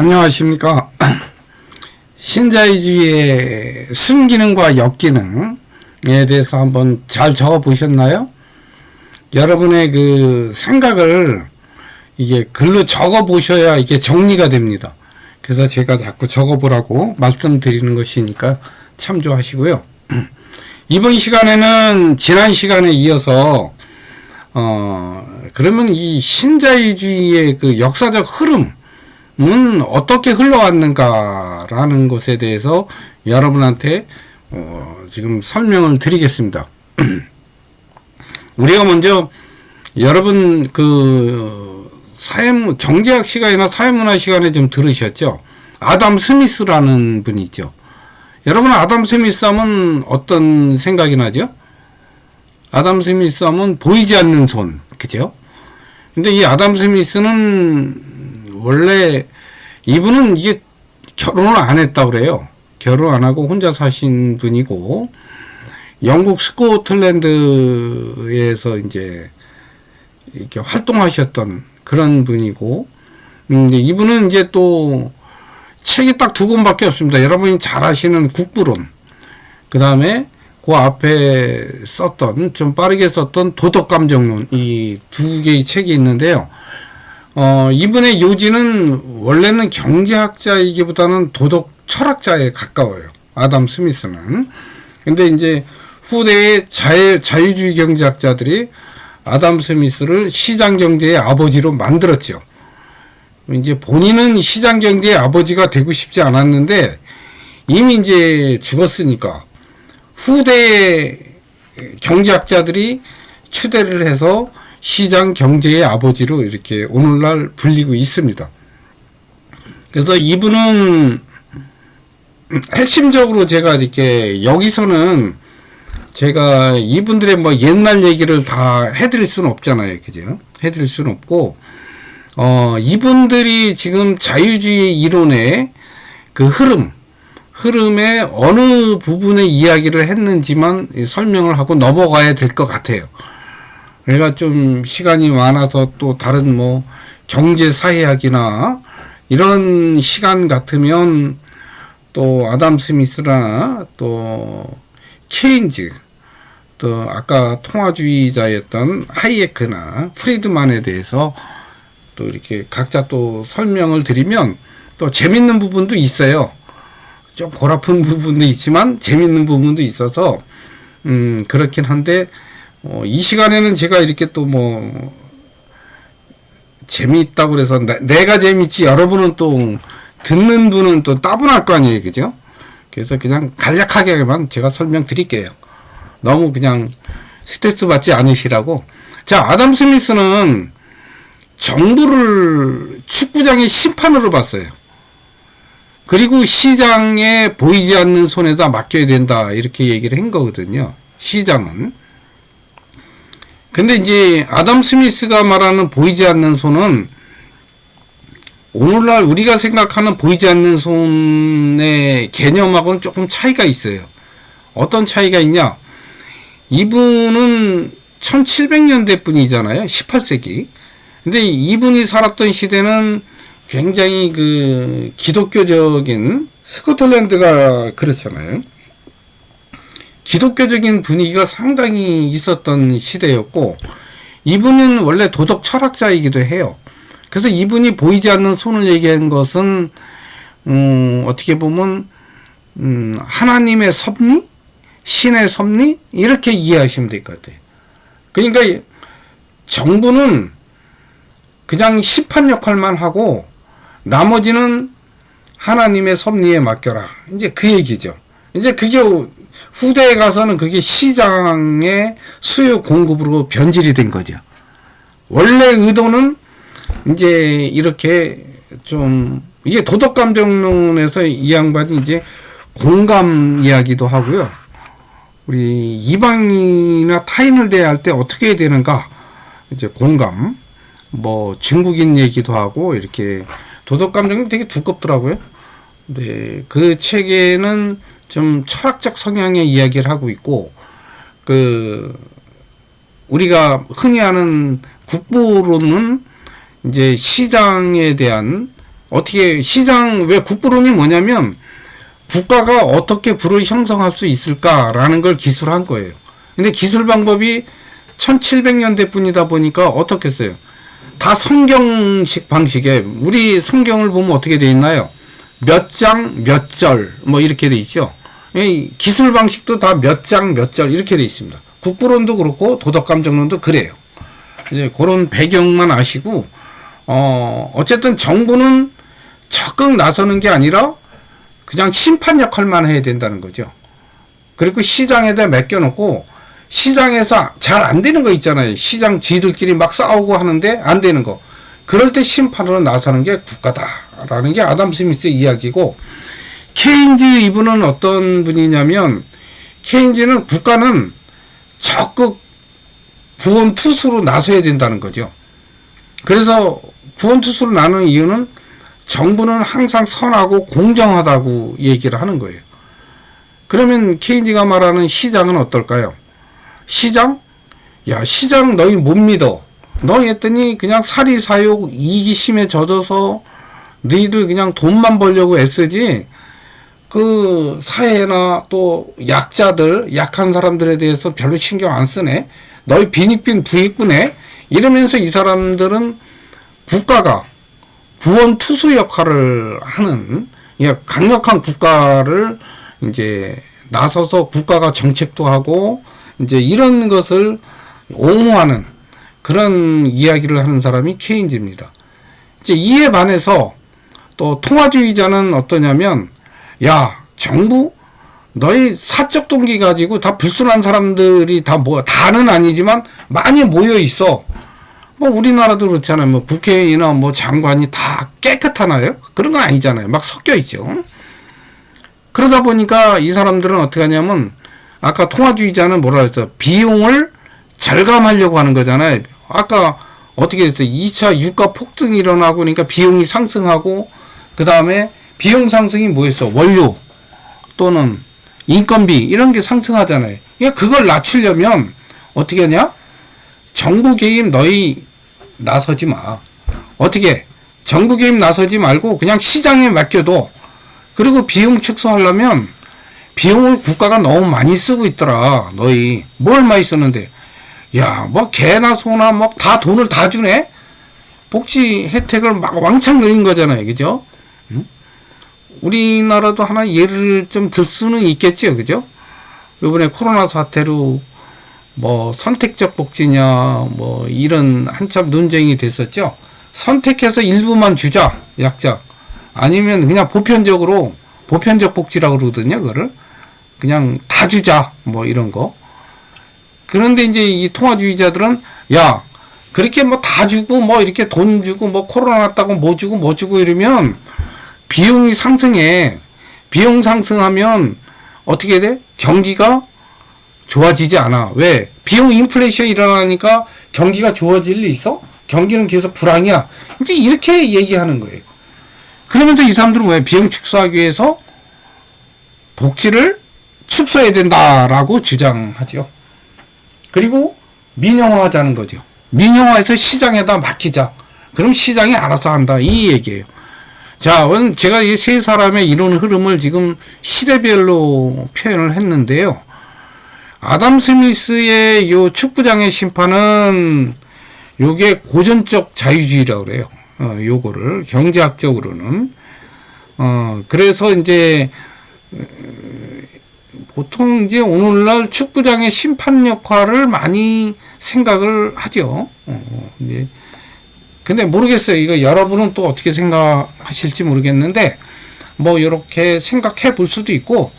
안녕하십니까. 신자유주의의 순기능과 역기능에 대해서 한번 잘 적어 보셨나요? 여러분의 그 생각을 이게 글로 적어 보셔야 이게 정리가 됩니다. 그래서 제가 자꾸 적어 보라고 말씀드리는 것이니까 참조하시고요. 이번 시간에는 지난 시간에 이어서 그러면 이 신자유주의의 그 역사적 흐름은 어떻게 흘러왔는가라는 것에 대해서 여러분한테 지금 설명을 드리겠습니다. 우리가 먼저 여러분 그 경제학 시간이나 사회문화 시간에 좀 들으셨죠? 아담 스미스라는 분이 있죠. 여러분 아담 스미스 하면 어떤 생각이 나죠? 아담 스미스 하면 보이지 않는 손, 그죠? 근데 이 아담 스미스는 원래 이분은 이게 결혼을 안 했다고 그래요. 결혼 안 하고 혼자 사신 분이고, 영국 스코틀랜드에서 이제 이렇게 활동하셨던 그런 분이고, 이분은 이제 또 책이 딱 두 권밖에 없습니다. 여러분이 잘 아시는 국부론, 그 다음에 그 앞에 썼던, 좀 빠르게 썼던 도덕감정론, 이 두 개의 책이 있는데요. 이분의 요지는 원래는 경제학자이기보다는 도덕 철학자에 가까워요. 아담 스미스는. 근데 이제 후대의 자유주의 경제학자들이 아담 스미스를 시장경제의 아버지로 만들었죠. 이제 본인은 시장경제의 아버지가 되고 싶지 않았는데 이미 이제 죽었으니까 후대의 경제학자들이 추대를 해서 시장 경제의 아버지로 이렇게 오늘날 불리고 있습니다. 그래서 이분은 핵심적으로 제가 이렇게 여기서는 제가 이분들의 뭐 옛날 얘기를 다 해드릴 수는 없잖아요. 그죠? 해드릴 수는 없고, 이분들이 지금 자유주의 이론의 그 흐름의 어느 부분의 이야기를 했는지만 설명을 하고 넘어가야 될 것 같아요. 그러니까 좀 시간이 많아서 또 다른 뭐 경제사회학이나 이런 시간 같으면 또 아담 스미스나 또 케인즈, 또 아까 통화주의자였던 하이에크나 프리드만에 대해서 또 이렇게 각자 또 설명을 드리면 또 재밌는 부분도 있어요. 좀 골아픈 부분도 있지만 재밌는 부분도 있어서 그렇긴 한데 이 시간에는 제가 이렇게 또 뭐 재미있다고 그래서 내가 재밌지 여러분은 또 듣는 분은 또 따분할 거 아니에요, 그죠? 그래서 그냥 간략하게만 제가 설명드릴게요. 너무 그냥 스트레스 받지 않으시라고. 자, 아담 스미스는 정부를 축구장의 심판으로 봤어요. 그리고 시장에 보이지 않는 손에다 맡겨야 된다, 이렇게 얘기를 한 거거든요. 시장은. 근데 이제 아담 스미스가 말하는 보이지 않는 손은 오늘날 우리가 생각하는 보이지 않는 손의 개념하고는 조금 차이가 있어요. 어떤 차이가 있냐? 이분은 1700년대 분이잖아요. 18세기. 근데 이분이 살았던 시대는 굉장히 그 기독교적인, 스코틀랜드가 그렇잖아요. 기독교적인 분위기가 상당히 있었던 시대였고, 이분은 원래 도덕 철학자이기도 해요. 그래서 이분이 보이지 않는 손을 얘기한 것은 어떻게 보면 하나님의 섭리? 신의 섭리? 이렇게 이해하시면 될 것 같아요. 그러니까 정부는 그냥 심판 역할만 하고 나머지는 하나님의 섭리에 맡겨라. 이제 그 얘기죠. 이제 그게 후대에 가서는 그게 시장의 수요 공급으로 변질이 된 거죠. 원래 의도는 이제 이렇게 좀 이게 도덕감정론에서 이 양반이 이제 공감 이야기도 하고요. 우리 이방인이나 타인을 대할 때 어떻게 해야 되는가, 이제 공감, 뭐 중국인 얘기도 하고 이렇게 도덕감정이 되게 두껍더라고요. 네, 그 책에는 좀 철학적 성향의 이야기를 하고 있고, 그 우리가 흔히 아는 국부론은 이제 시장에 대한 어떻게 시장 왜 국부론이 뭐냐면 국가가 어떻게 부를 형성할 수 있을까라는 걸 기술한 거예요. 근데 기술 방법이 1700년대 뿐이다 보니까 어떻게 했어요? 다 성경식 방식에 우리 성경을 보면 어떻게 돼 있나요? 몇 장, 몇 절, 뭐 이렇게 돼 있죠. 이 기술 방식도 다 몇 장, 몇 절 이렇게 돼 있습니다. 국부론도 그렇고 도덕감정론도 그래요. 이제 그런 배경만 아시고, 어쨌든 정부는 적극 나서는 게 아니라 그냥 심판 역할만 해야 된다는 거죠. 그리고 시장에다 맡겨놓고 시장에서 잘 안 되는 거 있잖아요. 시장 지들끼리 막 싸우고 하는데 안 되는 거. 그럴 때 심판으로 나서는 게 국가다라는 게 아담 스미스의 이야기고, 케인즈 이분은 어떤 분이냐면 케인즈는 국가는 적극 구원투수로 나서야 된다는 거죠. 그래서 구원투수로 나누는 이유는 정부는 항상 선하고 공정하다고 얘기를 하는 거예요. 그러면 케인즈가 말하는 시장은 어떨까요? 시장? 야, 시장 너희 못 믿어. 너희 했더니 그냥 사리사욕 이기심에 젖어서 너희들 그냥 돈만 벌려고 애쓰지 그 사회나 또 약자들, 약한 사람들에 대해서 별로 신경 안 쓰네. 너희 빈익빈 부익부네. 이러면서 이 사람들은 국가가 구원투수 역할을 하는 강력한 국가를 이제 나서서 국가가 정책도 하고 이제 이런 것을 옹호하는 그런 이야기를 하는 사람이 케인즈입니다. 이제 이에 반해서 또 통화주의자는 어떠냐면, 야, 정부 너희 사적 동기 가지고 다 불순한 사람들이 다는 아니지만 많이 모여 있어. 뭐 우리나라도 그렇잖아요. 뭐 국회의원이나 뭐 장관이 다 깨끗하나요? 그런 건 아니잖아요. 막 섞여 있죠. 그러다 보니까 이 사람들은 어떻게 하냐면, 아까 통화주의자는 뭐라 그랬어? 비용을 절감하려고 하는 거잖아요. 아까 어떻게 했어요? 2차 유가 폭등이 일어나고 그러니까 비용이 상승하고, 그 다음에 비용 상승이 뭐였어? 원료 또는 인건비 이런 게 상승하잖아요. 그러니까 그걸 낮추려면 어떻게 하냐? 정부 개입 너희 나서지 마. 어떻게? 정부 개입 나서지 말고 그냥 시장에 맡겨둬. 그리고 비용 축소하려면 비용을 국가가 너무 많이 쓰고 있더라. 너희 뭘 많이 쓰는데? 야, 뭐 개나 소나 뭐 다 돈을 다 주네? 복지 혜택을 막 왕창 늘린 거잖아요. 그죠? 우리나라도 하나 예를 좀 들 수는 있겠지요. 그죠? 요번에 코로나 사태로 뭐 선택적 복지냐 뭐 이런 한참 논쟁이 됐었죠. 선택해서 일부만 주자. 약자. 아니면 그냥 보편적 복지라고 그러거든요. 그거를. 그냥 다 주자. 뭐 이런 거. 그런데 이제 이 통화주의자들은 야, 그렇게 뭐 다 주고 뭐 이렇게 돈 주고 뭐 코로나 났다고 뭐 주고 이러면 비용이 상승해. 비용 상승하면 어떻게 돼? 경기가 좋아지지 않아. 왜? 비용 인플레이션이 일어나니까 경기가 좋아질 리 있어? 경기는 계속 불황이야. 이제 이렇게 얘기하는 거예요. 그러면서 이 사람들은 왜? 비용 축소하기 위해서 복지를 축소해야 된다라고 주장하죠. 그리고 민영화하자는 거죠. 민영화해서 시장에다 맡기자. 그럼 시장이 알아서 한다. 이 얘기예요. 자, 오늘 제가 이 세 사람의 이론 흐름을 지금 시대별로 표현을 했는데요. 아담 스미스의 요 축구장의 심판은 요게 고전적 자유주의라고 그래요. 요거를 경제학적으로는 그래서 이제 보통 이제 오늘날 축구장의 심판 역할을 많이 생각을 하죠. 이제 근데 모르겠어요. 이거 여러분은 또 어떻게 생각하실지 모르겠는데 뭐 이렇게 생각해 볼 수도 있고,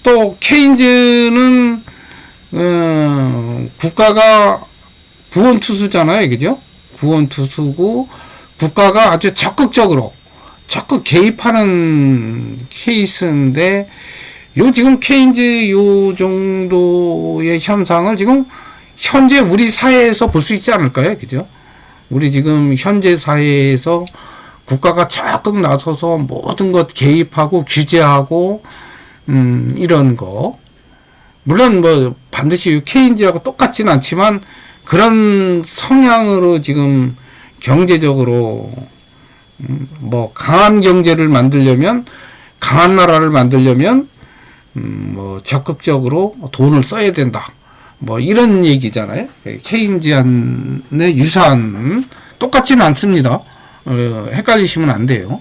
또 케인즈는 국가가 구원투수잖아요. 그죠? 구원투수고 국가가 아주 적극 개입하는 케이스인데, 지금 케인즈 요 정도의 현상을 지금 현재 우리 사회에서 볼 수 있지 않을까요? 그죠? 우리 지금 현재 사회에서 국가가 적극 나서서 모든 것 개입하고 규제하고 이런 거, 물론 뭐 반드시 케인즈하고 똑같지는 않지만 그런 성향으로 지금 경제적으로 뭐 강한 경제를 만들려면, 강한 나라를 만들려면 뭐 적극적으로 돈을 써야 된다. 뭐 이런 얘기잖아요. 케인지안의 유사한, 똑같지는 않습니다. 헷갈리시면 안 돼요.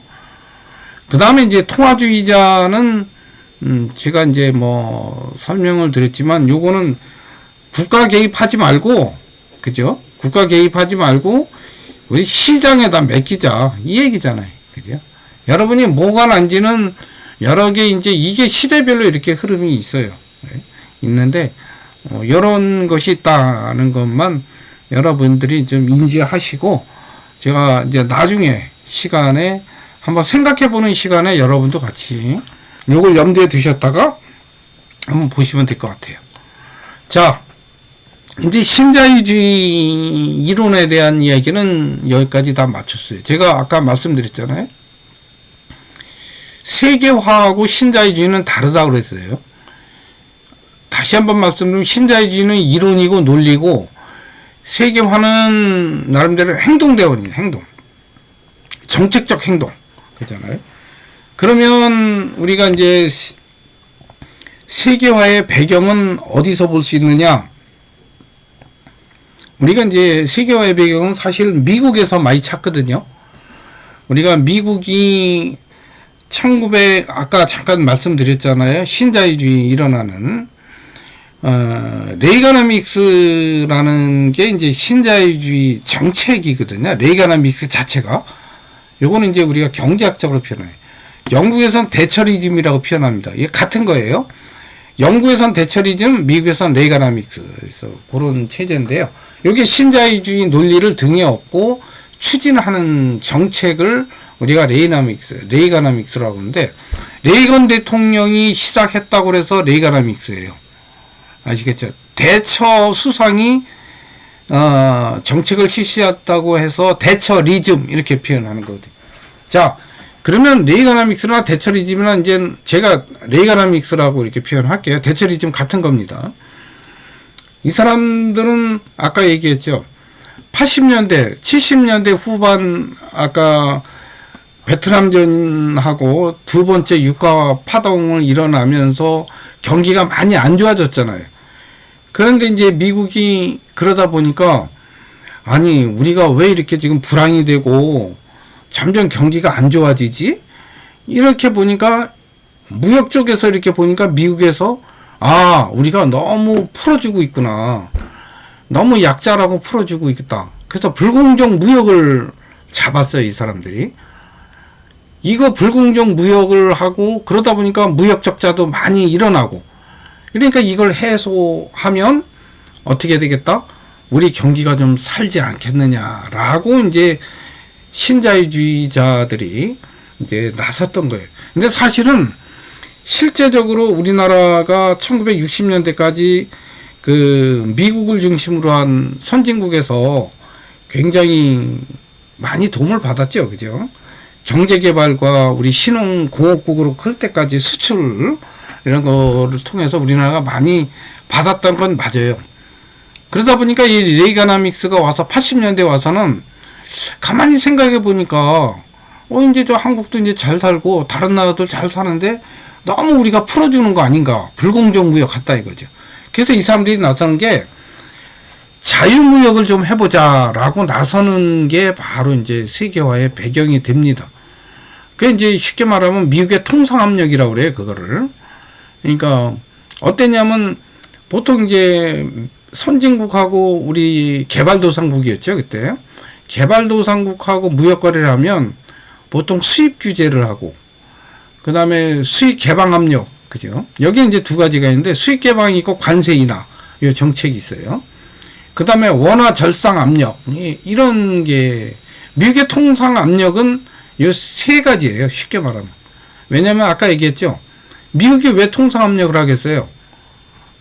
그 다음에 이제 통화주의자는 제가 이제 뭐 설명을 드렸지만, 요거는 국가 개입하지 말고, 그죠? 국가 개입하지 말고 우리 시장에다 맡기자, 이 얘기잖아요. 그죠? 여러분이 뭐가 난지는 여러 개, 이제 이게 시대별로 이렇게 흐름이 있어요. 네. 있는데 이런 것이 있다는 것만 여러분들이 좀 인지하시고, 제가 이제 나중에 시간에 한번 생각해 보는 시간에 여러분도 같이 요걸 염두에 두셨다가 한번 보시면 될 것 같아요. 자, 이제 신자유주의 이론에 대한 이야기는 여기까지 다 마쳤어요. 제가 아까 말씀드렸잖아요. 세계화하고 신자유주의는 다르다고 그랬어요. 다시 한번 말씀드리면, 신자유주의는 이론이고 논리고, 세계화는 나름대로 행동대원이에요. 행동. 정책적 행동. 그렇잖아요. 그러면 우리가 이제 세계화의 배경은 어디서 볼 수 있느냐? 우리가 이제 세계화의 배경은 사실 미국에서 많이 찾거든요. 우리가 미국이 아까 잠깐 말씀드렸잖아요. 신자유주의 일어나는, 레이가노믹스라는 게 이제 신자유주의 정책이거든요. 레이가노믹스 자체가. 요거는 이제 우리가 경제학적으로 표현해요. 영국에선 대처리즘이라고 표현합니다. 이게 같은 거예요. 영국에선 대처리즘, 미국에선 레이가노믹스. 그래서 그런 체제인데요. 이게 신자유주의 논리를 등에 업고 추진하는 정책을 우리가 레이가노믹스라고 하는데, 레이건 대통령이 시작했다고 해서 레이가노믹스예요. 아시겠죠? 대처 수상이 정책을 실시했다고 해서 대처리즘, 이렇게 표현하는 거거든요. 자, 그러면 레이가노믹스나 대처리즘이나, 이제 제가 레이가노믹스라고 이렇게 표현할게요. 대처리즘 같은 겁니다. 이 사람들은 아까 얘기했죠. 80년대, 70년대 후반, 아까 베트남전하고 두 번째 유가 파동을 일어나면서 경기가 많이 안 좋아졌잖아요. 그런데 이제 미국이 그러다 보니까, 아니, 우리가 왜 이렇게 지금 불황이 되고 점점 경기가 안 좋아지지? 이렇게 보니까, 무역 쪽에서 이렇게 보니까 미국에서, 아, 우리가 너무 풀어주고 있구나. 너무 약자라고 풀어주고 있겠다. 그래서 불공정 무역을 잡았어요, 이 사람들이. 이거 불공정 무역을 하고, 그러다 보니까 무역 적자도 많이 일어나고, 그러니까 이걸 해소하면 어떻게 되겠다? 우리 경기가 좀 살지 않겠느냐라고 이제 신자유주의자들이 이제 나섰던 거예요. 근데 사실은 실제적으로 우리나라가 1960년대까지 그 미국을 중심으로 한 선진국에서 굉장히 많이 도움을 받았죠. 그죠? 경제개발과 우리 신흥공업국으로 클 때까지 수출, 이런 거를 통해서 우리나라가 많이 받았던 건 맞아요. 그러다 보니까 이 레이가노믹스가 와서 80년대 와서는 가만히 생각해 보니까, 이제 저 한국도 이제 잘 살고 다른 나라도 잘 사는데 너무 우리가 풀어주는 거 아닌가, 불공정 무역 같다 이거죠. 그래서 이 사람들이 나서는 게, 자유무역을 좀 해보자라고 나서는 게 바로 이제 세계화의 배경이 됩니다. 그게 이제 쉽게 말하면 미국의 통상압력이라고 그래요, 그거를. 그러니까 어땠냐면, 보통 이제 선진국하고 우리 개발도상국이었죠, 그때. 개발도상국하고 무역거래를 하면 보통 수입 규제를 하고, 그 다음에 수입 개방 압력, 그죠? 여기 이제 두 가지가 있는데, 수입 개방이 있고 관세 인하, 이 정책이 있어요. 그 다음에 원화 절상 압력, 이런 게, 미국의 통상 압력은 이 세 가지예요, 쉽게 말하면. 왜냐면 아까 얘기했죠. 미국이 왜 통상 압력을 하겠어요?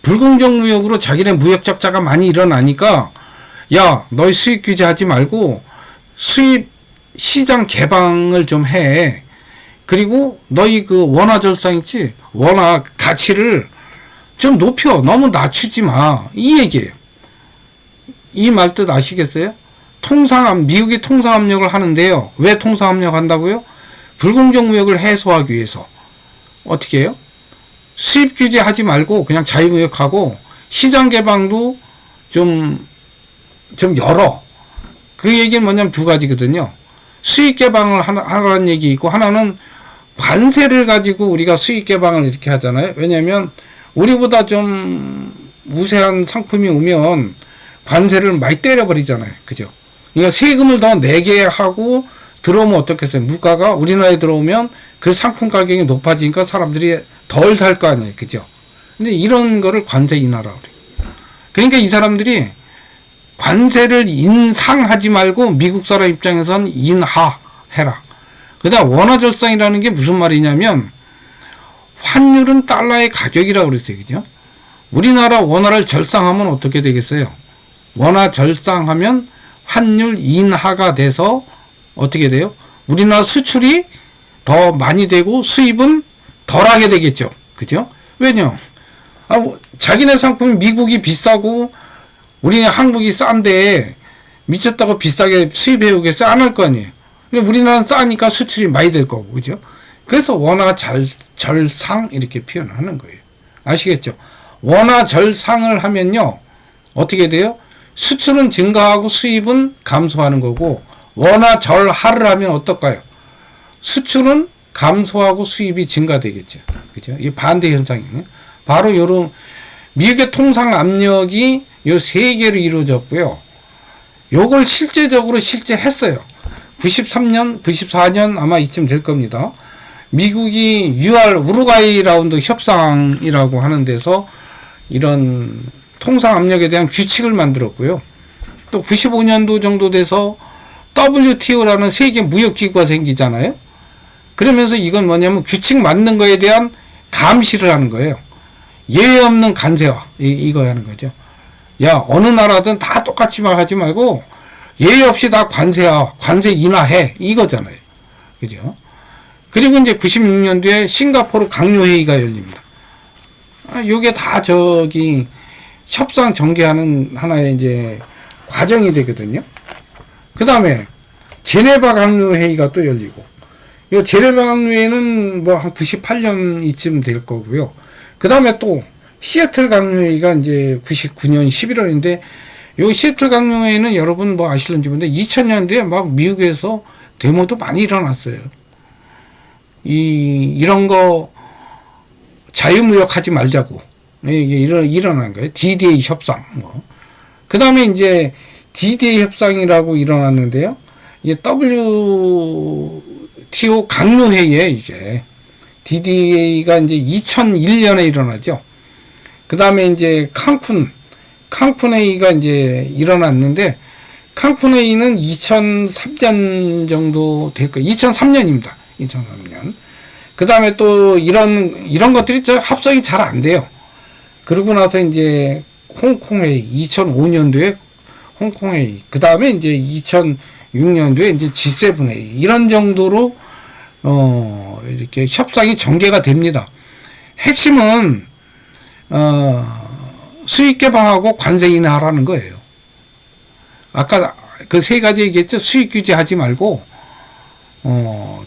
불공정 무역으로 자기네 무역 적자가 많이 일어나니까, 야, 너희 수입 규제하지 말고 수입 시장 개방을 좀 해. 그리고 너희 그 원화 절상 있지? 원화 가치를 좀 높여. 너무 낮추지 마. 이 얘기예요. 이 말 뜻 아시겠어요? 미국이 통상압력을 하는데요. 왜 통상압력 한다고요? 불공정 무역을 해소하기 위해서. 어떻게 해요? 수입 규제 하지 말고 그냥 자유무역하고 시장 개방도 좀 열어. 그 얘기는 뭐냐면 두 가지거든요. 수입 개방을 하라는 얘기 있고, 하나는 관세를 가지고 우리가 수입 개방을 이렇게 하잖아요. 왜냐면 우리보다 좀 우세한 상품이 오면 관세를 많이 때려버리잖아요. 그죠? 그러니까 세금을 더 내게 하고 들어오면 어떻겠어요? 물가가 우리나라에 들어오면 그 상품 가격이 높아지니까 사람들이 덜 살 거 아니에요. 그죠? 근데 이런 거를 관세 인하라고 그래요. 그러니까 이 사람들이 관세를 인상하지 말고 미국 사람 입장에선 인하해라. 그다음 원화절상이라는 게 무슨 말이냐면 환율은 달러의 가격이라고 그랬어요. 그죠? 우리나라 원화를 절상하면 어떻게 되겠어요? 원화 절상하면 환율 인하가 돼서 어떻게 돼요? 우리나라 수출이 더 많이 되고 수입은 덜하게 되겠죠. 그죠? 왜냐? 자기네 상품이 미국이 비싸고 우리는 한국이 싼데 미쳤다고 비싸게 수입해 오겠어요? 안 할 거 아니에요. 우리나라는 싸니까 수출이 많이 될 거고, 그죠? 그래서 원화 절상 이렇게 표현하는 거예요. 아시겠죠? 원화 절상을 하면요, 어떻게 돼요? 수출은 증가하고 수입은 감소하는 거고, 원화 절하를 하면 어떨까요? 수출은 감소하고 수입이 증가되겠죠. 그죠? 이게 반대 현상이에요. 바로 요런 미국의 통상 압력이 요 세 개로 이루어졌고요. 요걸 실제적으로 실제했어요. 93년, 94년 아마 이쯤 될 겁니다. 미국이 우루과이 라운드 협상이라고 하는 데서 이런 통상 압력에 대한 규칙을 만들었고요. 또 95년도 정도 돼서 WTO라는 세계 무역기구가 생기잖아요. 그러면서 이건 뭐냐면 규칙 맞는 거에 대한 감시를 하는 거예요. 예외 없는 관세화 이거 하는 거죠. 야, 어느 나라든 다 똑같이 말 하지 말고 예외 없이 다 관세 인하해 이거잖아요. 그죠? 그리고 이제 96년도에 싱가포르 강요회의가 열립니다. 요게 다 협상 전개하는 하나의 이제 과정이 되거든요. 그 다음에 제네바 강요회의가 또 열리고, 요 제네바 강요회의는 뭐 한 98년 이쯤 될 거고요. 그 다음에 또 시애틀 강요회의가 이제 99년 11월인데, 요 시애틀 강요회의는 여러분 뭐 아실런지 모르는데 2000년대에 막 미국에서 데모도 많이 일어났어요. 이런 거 자유무역 하지 말자고. 이게 일어난 거예요. D-Day 협상. 뭐. 그 다음에 이제 D-Day 협상이라고 일어났는데요. 이게 WTO 강요회의에 이게 D-Day가 이제 2001년에 일어나죠. 그 다음에 이제 칸쿤 회의가 이제 일어났는데, 칸쿤 회의는 2003년 정도 될 거예요. 2003년입니다. 2003년. 그 다음에 또 이런 것들이 합성이 잘 안 돼요. 그러고 나서 이제 홍콩 회의, 2005년도에 홍콩 회의, 그 다음에 이제 2006년도에 이제 G7 회의, 이런 정도로 이렇게 협상이 전개가 됩니다. 핵심은 수입 개방하고 관세 인하라는 거예요. 아까 그 세 가지 얘기했죠. 수입 규제 하지 말고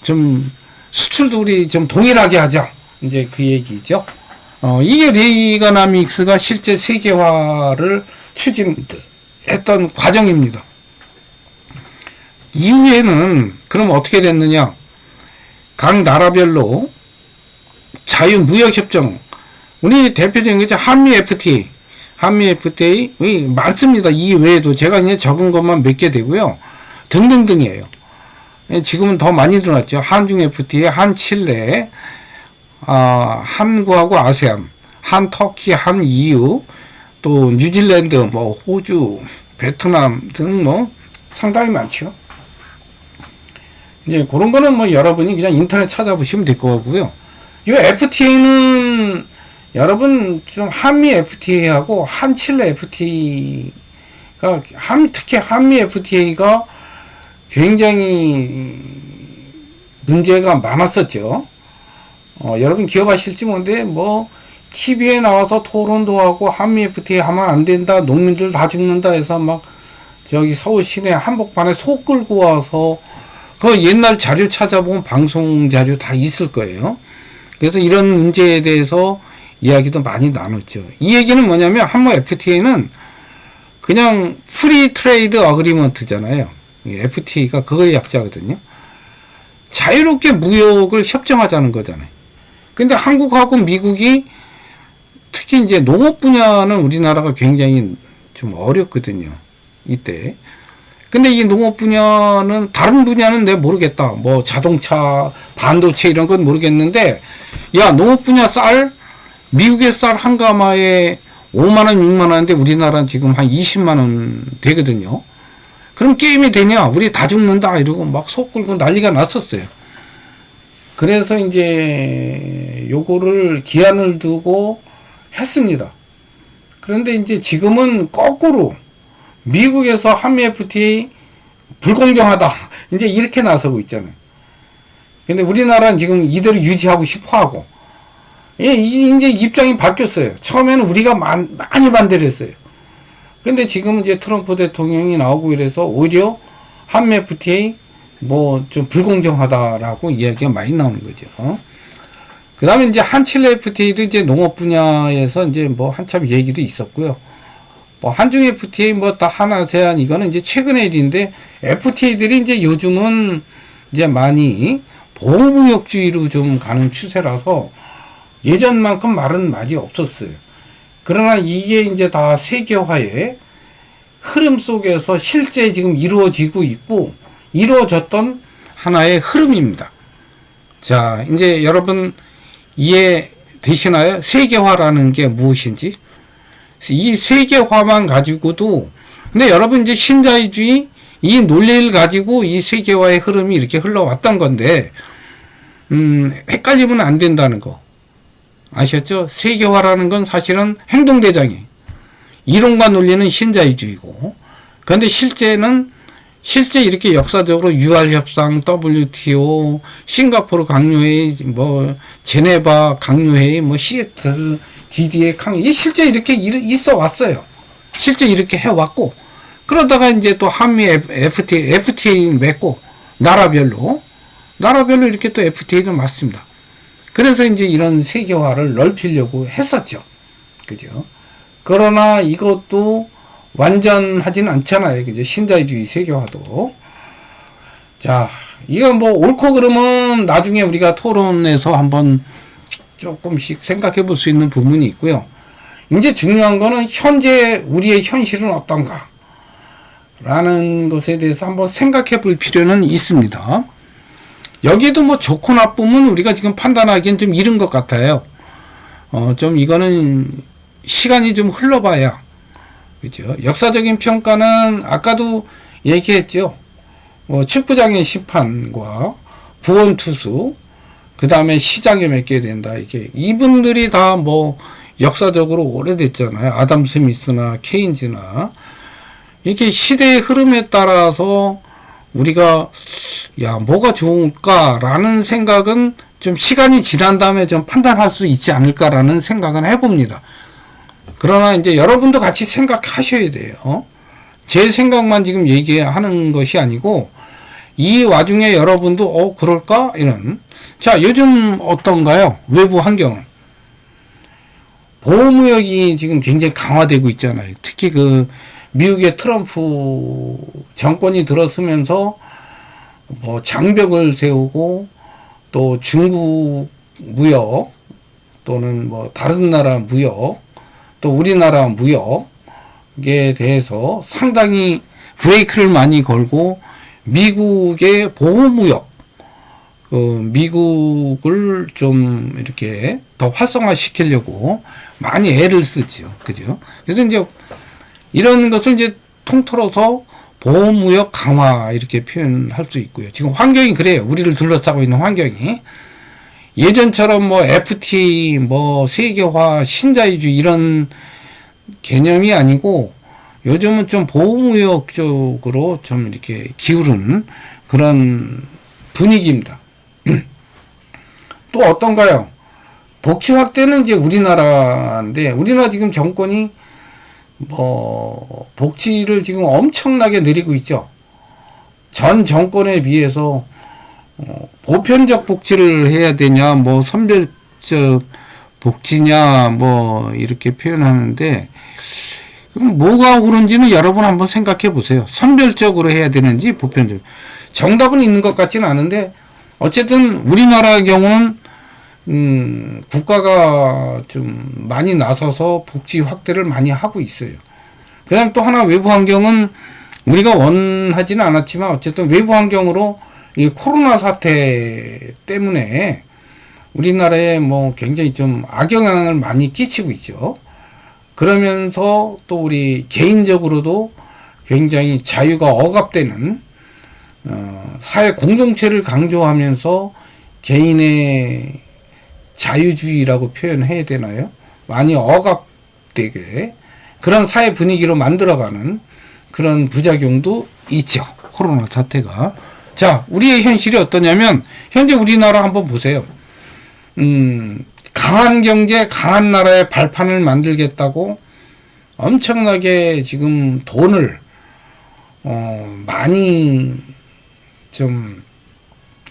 좀 수출도 우리 좀 동일하게 하자. 이제 그 얘기죠. 이게 레이가나믹스가 실제 세계화를 추진했던 과정입니다. 이후에는 그럼 어떻게 됐느냐? 각 나라별로 자유무역협정, 우리 대표적인 게 한미 FTA, 많습니다. 이 외에도 제가 이제 적은 것만 몇 개 되고요. 등등등이에요. 지금은 더 많이 들어났죠. 한중 FTA, 한칠레, 한국하고 아세안, 한터키, 한EU, 또 뉴질랜드, 뭐 호주, 베트남 등 뭐 상당히 많죠. 이제 그런 거는 뭐 여러분이 그냥 인터넷 찾아보시면 될 것 같고요. 이 FTA는 여러분 좀 한미 FTA하고 한칠레 FTA가 특히 한미 FTA가 굉장히 문제가 많았었죠. 여러분 기억하실지 모르는데 뭐 TV에 나와서 토론도 하고 한미 FTA 하면 안 된다, 농민들 다 죽는다 해서 막 저기 서울 시내 한복판에 소 끌고 와서 그 옛날 자료 찾아보면 방송 자료 다 있을 거예요. 그래서 이런 문제에 대해서 이야기도 많이 나눴죠. 이 얘기는 뭐냐면 한모 FTA는 그냥 프리 트레이드 어그리먼트잖아요. FTA가 그거의 약자거든요. 자유롭게 무역을 협정하자는 거잖아요. 근데 한국하고 미국이 특히 이제 농업 분야는 우리나라가 굉장히 좀 어렵거든요. 이때. 근데 이 농업 분야는 다른 분야는 내가 모르겠다. 뭐 자동차, 반도체 이런 건 모르겠는데 야, 농업 분야 쌀 미국의 쌀 한 가마에 5만 원, 6만 원인데 우리나라는 지금 한 20만 원 되거든요. 그럼 게임이 되냐? 우리 다 죽는다 이러고 막 속 끌고 난리가 났었어요. 그래서 이제 요거를 기한을 두고 했습니다. 그런데 이제 지금은 거꾸로 미국에서 한미 FTA 불공정하다 이제 이렇게 나서고 있잖아요. 근데 우리나라는 지금 이대로 유지하고 싶어 하고 이제 입장이 바뀌었어요. 처음에는 우리가 많이 반대를 했어요. 근데 지금 이제 트럼프 대통령이 나오고 이래서 오히려 한미 FTA 뭐 좀 불공정하다라고 이야기가 많이 나오는 거죠. 그 다음에 이제 한칠레 FTA도 이제 농업 분야에서 이제 뭐 한참 얘기도 있었고요. 뭐 한중 FTA 뭐 다 하나 제한 이거는 이제 최근의 일인데 FTA들이 이제 요즘은 이제 많이 보호무역주의로 좀 가는 추세라서 예전만큼 말은 많이 없었어요. 그러나 이게 이제 다 세계화의 흐름 속에서 실제 지금 이루어지고 있고 이루어졌던 하나의 흐름입니다. 자, 이제 여러분 이해되시나요? 세계화라는 게 무엇인지? 이 세계화만 가지고도 근데 여러분 이제 신자유주의 이 논리를 가지고 이 세계화의 흐름이 이렇게 흘러왔던 건데 헷갈리면 안 된다는 거 아셨죠? 세계화라는 건 사실은 행동대장이에요. 이론과 논리는 신자유주의고 그런데 실제 이렇게 역사적으로 UR협상, WTO, 싱가포르 강요회의, 뭐 제네바 강요회의, 뭐 시애틀, GDA 강요, 실제 이렇게 있어 왔어요. 실제 이렇게 해왔고, 그러다가 이제 또 한미 FTA 맺고 나라별로 이렇게 또 FTA도 맞습니다. 그래서 이제 이런 세계화를 넓히려고 했었죠. 그죠? 그러나 이것도 완전하지는 않잖아요. 그죠? 신자유주의 세계화도. 자, 이거 뭐 옳고 그름은 나중에 우리가 토론에서 한번 조금씩 생각해 볼 수 있는 부분이 있고요. 이제 중요한 거는 현재 우리의 현실은 어떤가? 라는 것에 대해서 한번 생각해 볼 필요는 있습니다. 여기에도 뭐 좋고 나쁨은 우리가 지금 판단하기엔 좀 이른 것 같아요. 좀 이거는 시간이 좀 흘러봐야. 그죠? 역사적인 평가는 아까도 얘기했죠. 축구장의 심판과 구원투수, 그 다음에 시장에 맡겨야 된다. 이분들이 다 뭐 역사적으로 오래됐잖아요. 아담 스미스나 케인즈나. 이렇게 시대의 흐름에 따라서 우리가 뭐가 좋을까라는 생각은 좀 시간이 지난 다음에 좀 판단할 수 있지 않을까라는 생각은 해봅니다. 그러나 이제 여러분도 같이 생각하셔야 돼요. 제 생각만 지금 얘기하는 것이 아니고 이 와중에 여러분도 그럴까? 이런. 자, 요즘 어떤가요? 외부 환경은. 보호무역이 지금 굉장히 강화되고 있잖아요. 특히 그 미국의 트럼프 정권이 들어서면서 뭐 장벽을 세우고 또 중국 무역 또는 뭐 다른 나라 무역 또 우리나라 무역에 대해서 상당히 브레이크를 많이 걸고 미국의 보호무역 미국을 좀 이렇게 더 활성화 시키려고 많이 애를 쓰죠. 그죠? 그래서 이제 이런 것을 이제 통틀어서 보호무역 강화 이렇게 표현할 수 있고요. 지금 환경이 그래요. 우리를 둘러싸고 있는 환경이. 예전처럼 뭐 FTA, 뭐 세계화, 신자유주의 이런 개념이 아니고 요즘은 좀 보호무역 쪽으로 좀 이렇게 기울은 그런 분위기입니다. 또 어떤가요? 복지 확대는 이제 우리나라인데 우리나라 지금 정권이 복지를 지금 엄청나게 내리고 있죠. 전 정권에 비해서 보편적 복지를 해야 되냐, 선별적 복지냐, 이렇게 표현하는데, 그럼 뭐가 옳은지는 여러분 한번 생각해 보세요. 선별적으로 해야 되는지, 보편적. 정답은 있는 것 같지는 않은데, 어쨌든 우리나라의 경우는, 국가가 좀 많이 나서서 복지 확대를 많이 하고 있어요. 그 다음 또 하나 외부 환경은 우리가 원하지는 않았지만 어쨌든 외부 환경으로 이 코로나 사태 때문에 우리나라에 굉장히 좀 악영향을 많이 끼치고 있죠. 그러면서 또 우리 개인적으로도 굉장히 자유가 억압되는 사회 공동체를 강조하면서 개인의 자유주의라고 표현해야 되나요? 많이 억압되게 그런 사회 분위기로 만들어가는 그런 부작용도 있죠. 코로나 사태가. 자, 우리의 현실이 어떠냐면 현재 우리나라 한번 보세요. 강한 경제, 강한 나라의 발판을 만들겠다고 엄청나게 지금 돈을 많이 좀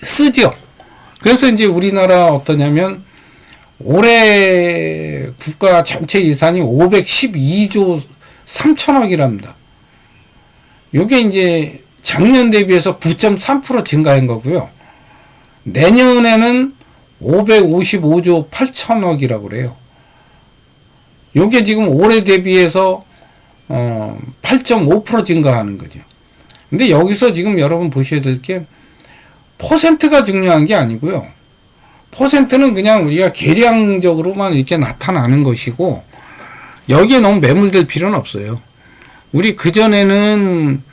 쓰죠. 그래서 이제 우리나라 어떠냐면 올해 국가 전체 예산이 512조 3천억이랍니다. 요게 이제 작년 대비해서 9.3% 증가한 거고요. 내년에는 555조 8천억이라고 그래요. 요게 지금 올해 대비해서 8.5% 증가하는 거죠. 근데 여기서 지금 여러분 보셔야 될 게 퍼센트가 중요한 게 아니고요. 퍼센트는 그냥 우리가 계량적으로만 이렇게 나타나는 것이고 여기에 너무 매몰될 필요는 없어요. 우리 그전에는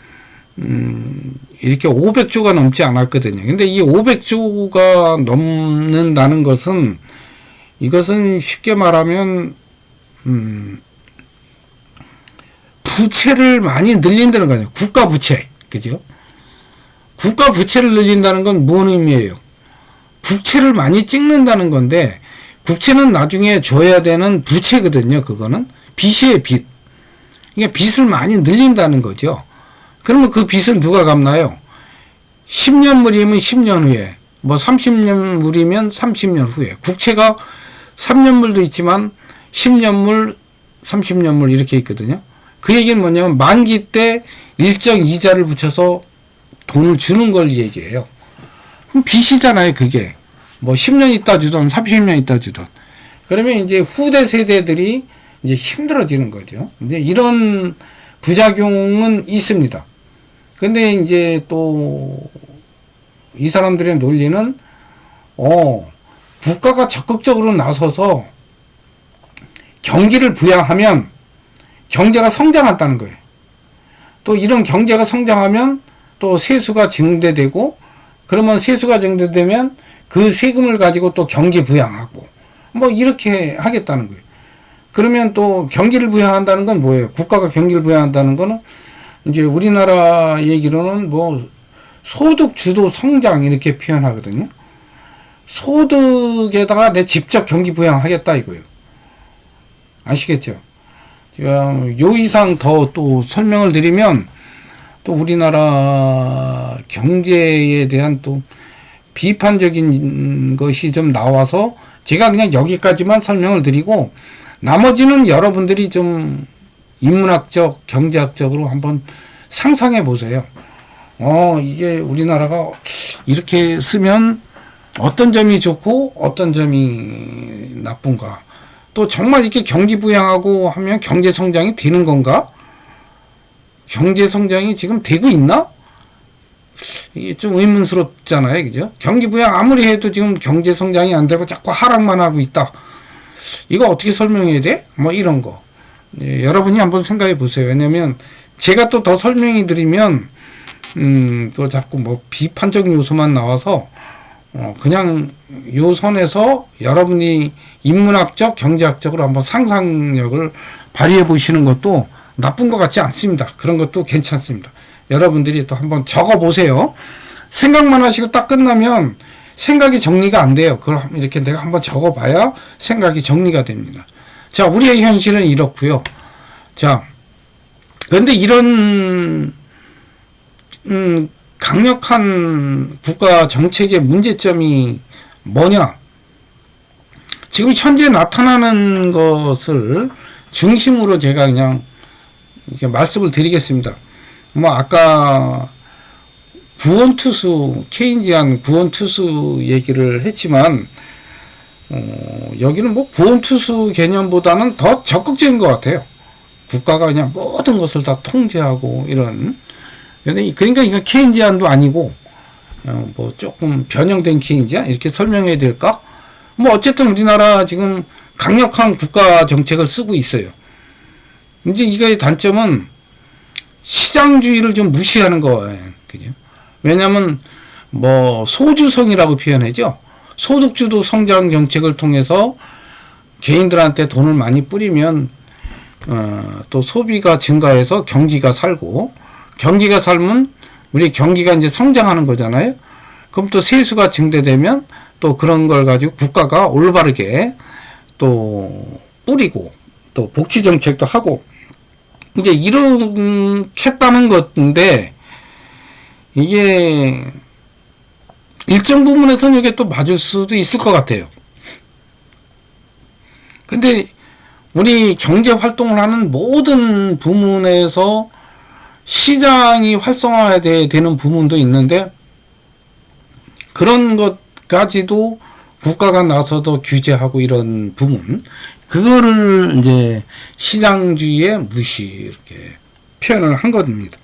이렇게 500조가 넘지 않았거든요. 근데 이 500조가 넘는다는 것은 이것은 쉽게 말하면 부채를 많이 늘린다는 거예요. 국가 부채. 그죠? 국가 부채를 늘린다는 건 무슨 의미예요? 국채를 많이 찍는다는 건데 국채는 나중에 줘야 되는 부채거든요. 그거는 빚이에요. 빚. 그러니까 빚을 많이 늘린다는 거죠. 그러면 그 빚은 누가 갚나요? 10년물이면 10년 후에 30년물이면 30년 후에 국채가 3년물도 있지만 10년물 30년물 이렇게 있거든요. 그 얘기는 뭐냐면 만기 때 일정 이자를 붙여서 돈을 주는 걸 얘기해요. 그럼 빚이잖아요. 그게 10년 있다 주던 30년 있다 주던 그러면 이제 후대 세대들이 이제 힘들어지는 거죠. 이제 이런 부작용은 있습니다. 근데 이제 또 이 사람들의 논리는 국가가 적극적으로 나서서 경기를 부양하면 경제가 성장한다는 거예요. 또 이런 경제가 성장하면 또 세수가 증대되고 그러면 세수가 증대되면 그 세금을 가지고 또 경기 부양하고 이렇게 하겠다는 거예요. 그러면 또 경기를 부양한다는 건 뭐예요? 국가가 경기를 부양한다는 거는 이제 우리나라 얘기로는 소득 주도 성장 이렇게 표현하거든요. 소득에다가 내 직접 경기 부양하겠다 이거예요. 아시겠죠? 제가 요 이상 더 또 설명을 드리면 또 우리나라 경제에 대한 또 비판적인 것이 좀 나와서 제가 그냥 여기까지만 설명을 드리고 나머지는 여러분들이 좀 인문학적, 경제학적으로 한번 상상해 보세요. 이게 우리나라가 이렇게 쓰면 어떤 점이 좋고 어떤 점이 나쁜가. 또 정말 이렇게 경기 부양하고 하면 경제 성장이 되는 건가? 경제 성장이 지금 되고 있나? 이게 좀 의문스럽잖아요. 그죠? 경기 부양 아무리 해도 지금 경제 성장이 안 되고 자꾸 하락만 하고 있다. 이거 어떻게 설명해야 돼? 이런 거. 예, 여러분이 한번 생각해 보세요. 왜냐면 제가 또 더 설명해 드리면 또 자꾸 비판적 요소만 나와서 그냥 요 선에서 여러분이 인문학적, 경제학적으로 한번 상상력을 발휘해 보시는 것도 나쁜 것 같지 않습니다. 그런 것도 괜찮습니다. 여러분들이 또 한번 적어 보세요. 생각만 하시고 딱 끝나면 생각이 정리가 안 돼요. 그걸 이렇게 내가 한번 적어 봐야 생각이 정리가 됩니다. 자, 우리의 현실은 이렇고요. 자, 그런데 이런 강력한 국가 정책의 문제점이 뭐냐? 지금 현재 나타나는 것을 중심으로 제가 그냥 이렇게 말씀을 드리겠습니다. 뭐 아까 구원투수, 케인지안 구원투수 얘기를 했지만 여기는 뭐 구원투수 개념보다는 더 적극적인 것 같아요. 국가가 그냥 모든 것을 다 통제하고 이런. 그러니까 이건 케인지안도 아니고 뭐 조금 변형된 케인지안 이렇게 설명해야 될까? 뭐 어쨌든 우리나라 지금 강력한 국가 정책을 쓰고 있어요. 이제 이거의 단점은 시장주의를 좀 무시하는 거예요. 그죠? 왜냐면 뭐 소주성이라고 표현하죠. 소득주도 성장 정책을 통해서 개인들한테 돈을 많이 뿌리면 또 소비가 증가해서 경기가 살고, 경기가 살면 우리 경기가 이제 성장하는 거잖아요. 그럼 또 세수가 증대되면 또 그런 걸 가지고 국가가 올바르게 또 뿌리고 또 복지 정책도 하고 이제 이렇게 했다는 건데, 이게 일정 부분에서는 이게 또 맞을 수도 있을 것 같아요. 근데 우리 경제 활동을 하는 모든 부문에서 시장이 활성화되는 부문도 있는데, 그런 것까지도 국가가 나서서 규제하고 이런 부분, 그거를 이제 시장주의의 무시 이렇게 표현을 한 겁니다.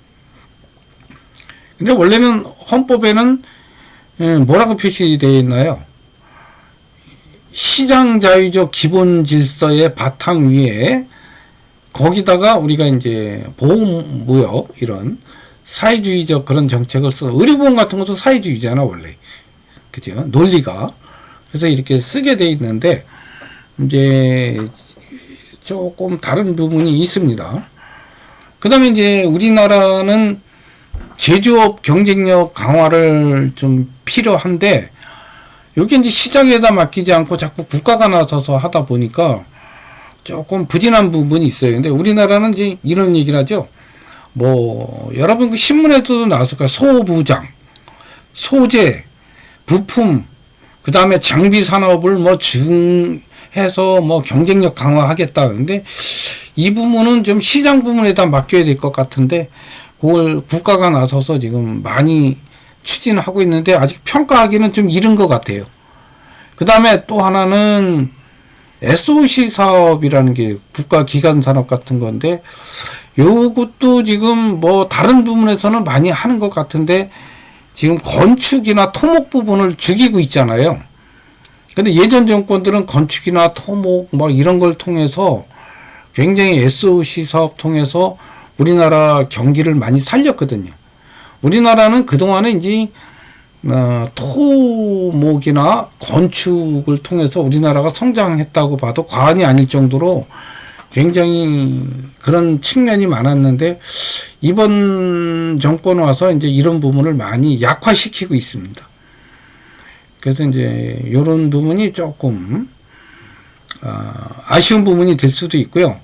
근데 원래는 헌법에는 뭐라고 표시되어 있나요? 시장자유적 기본 질서의 바탕 위에 거기다가 우리가 이제 보호무역 이런 사회주의적 그런 정책을 써. 의료보험 같은 것도 사회주의잖아 원래. 그죠? 논리가. 그래서 이렇게 쓰게 돼 있는데 이제 조금 다른 부분이 있습니다. 그 다음에 이제 우리나라는 제조업 경쟁력 강화를 좀 필요한데, 여기 이제 시장에다 맡기지 않고 자꾸 국가가 나서서 하다 보니까 조금 부진한 부분이 있어요. 근데 우리나라는 이제 이런 얘기를 하죠. 뭐 여러분 그 신문에도 나왔을 거예요. 소부장, 소재, 부품, 그 다음에 장비 산업을 뭐 해서 뭐 경쟁력 강화하겠다. 근데 이 부분은 좀 시장 부분에다 맡겨야 될 것 같은데, 그걸 국가가 나서서 지금 많이 추진하고 있는데 아직 평가하기는 좀 이른 것 같아요. 그 다음에 또 하나는 SOC 사업이라는 게 국가 기관 산업 같은 건데, 요것도 지금 뭐 다른 부분에서는 많이 하는 것 같은데 지금 건축이나 토목 부분을 죽이고 있잖아요. 근데 예전 정권들은 건축이나 토목 뭐 이런 걸 통해서 굉장히 SOC 사업 통해서 우리나라 경기를 많이 살렸거든요. 우리나라는 그동안에 이제 토목이나 건축을 통해서 우리나라가 성장했다고 봐도 과언이 아닐 정도로 굉장히 그런 측면이 많았는데, 이번 정권 와서 이제 이런 부분을 많이 약화시키고 있습니다. 그래서 이제 이런 부분이 조금 아쉬운 부분이 될 수도 있고요.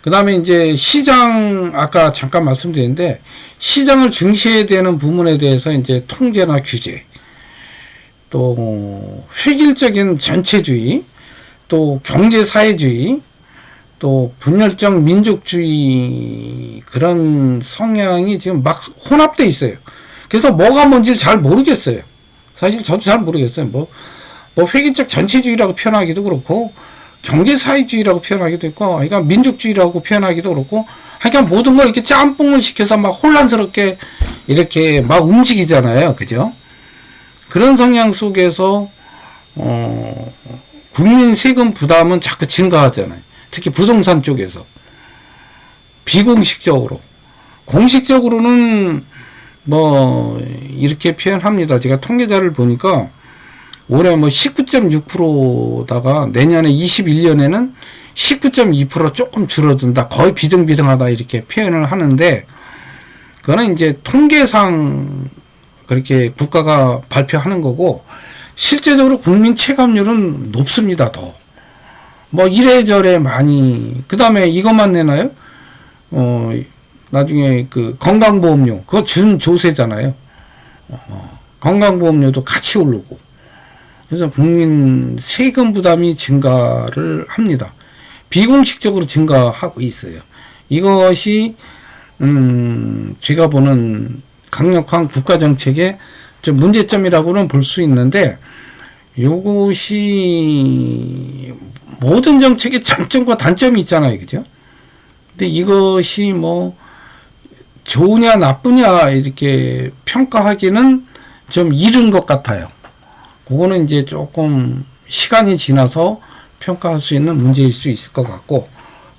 그 다음에 이제 시장, 아까 잠깐 말씀드렸는데, 시장을 중시해야 되는 부분에 대해서 이제 통제나 규제, 또 획일적인 전체주의, 또 경제사회주의, 또 분열적 민족주의, 그런 성향이 지금 막 혼합돼 있어요. 그래서 뭐가 뭔지를 잘 모르겠어요. 사실 저도 잘 모르겠어요. 뭐 획일적 전체주의라고 표현하기도 그렇고, 경제사회주의라고 표현하기도 있고, 그러니까 민족주의라고 표현하기도 그렇고, 그러니까 모든 걸 이렇게 짬뽕을 시켜서 막 혼란스럽게 이렇게 막 움직이잖아요. 그죠? 그런 성향 속에서, 국민 세금 부담은 자꾸 증가하잖아요. 특히 부동산 쪽에서. 비공식적으로. 공식적으로는 뭐, 이렇게 표현합니다. 제가 통계자를 보니까, 올해 뭐 19.6%다가 내년에 21년에는 19.2% 조금 줄어든다. 거의 비등비등하다. 이렇게 표현을 하는데, 그거는 이제 통계상 그렇게 국가가 발표하는 거고, 실제적으로 국민 체감률은 높습니다. 더. 뭐 이래저래 많이. 그 다음에 이것만 내나요? 나중에 그 건강보험료 그거 준조세잖아요. 건강보험료도 같이 오르고 그래서 국민 세금 부담이 증가를 합니다. 비공식적으로 증가하고 있어요. 이것이 제가 보는 강력한 국가정책의 좀 문제점이라고는 볼 수 있는데 요것이 모든 정책의 장점과 단점이 있잖아요. 그죠? 근데 이것이 뭐 좋으냐 나쁘냐 이렇게 평가하기는 좀 이른 것 같아요. 그거는 이제 조금 시간이 지나서 평가할 수 있는 문제일 수 있을 것 같고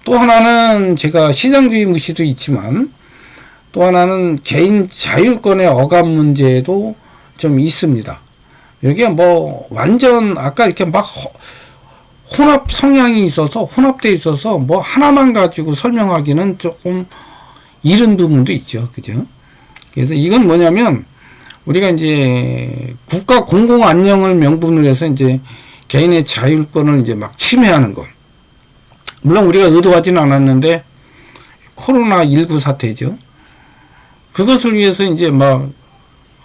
또 하나는 제가 시장주의 무시도 있지만 또 하나는 개인 자율권의 억압 문제도 좀 있습니다. 여기에 뭐 완전 아까 이렇게 막 혼합 성향이 있어서 혼합돼 있어서 뭐 하나만 가지고 설명하기는 조금 이른 부분도 있죠. 그죠? 그래서 이건 뭐냐면 우리가 이제 국가 공공 안녕을 명분으로 해서 이제 개인의 자율권을 이제 막 침해하는 것. 물론 우리가 의도하지는 않았는데 코로나19 사태죠. 그것을 위해서 이제 막